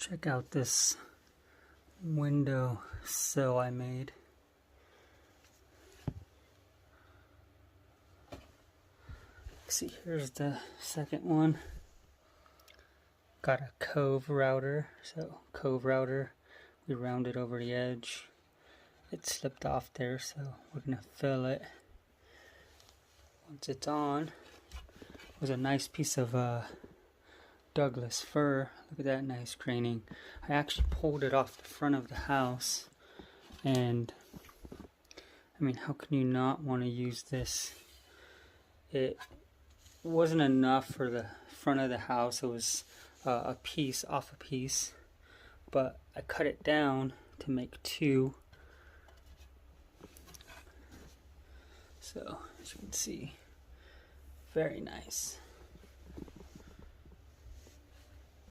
Check out this window sill I made. See, here's the second one. Got a cove router, so cove router, we rounded over the edge. It slipped off there, so we're gonna fill it. Once it's on, it was a nice piece of Douglas fir. Look at that nice graining. I actually pulled it off the front of the house, and I mean, how can you not want to use this? It wasn't enough for the front of the house. It was a piece off a piece, but I cut it down to make two. So as you can see, very nice.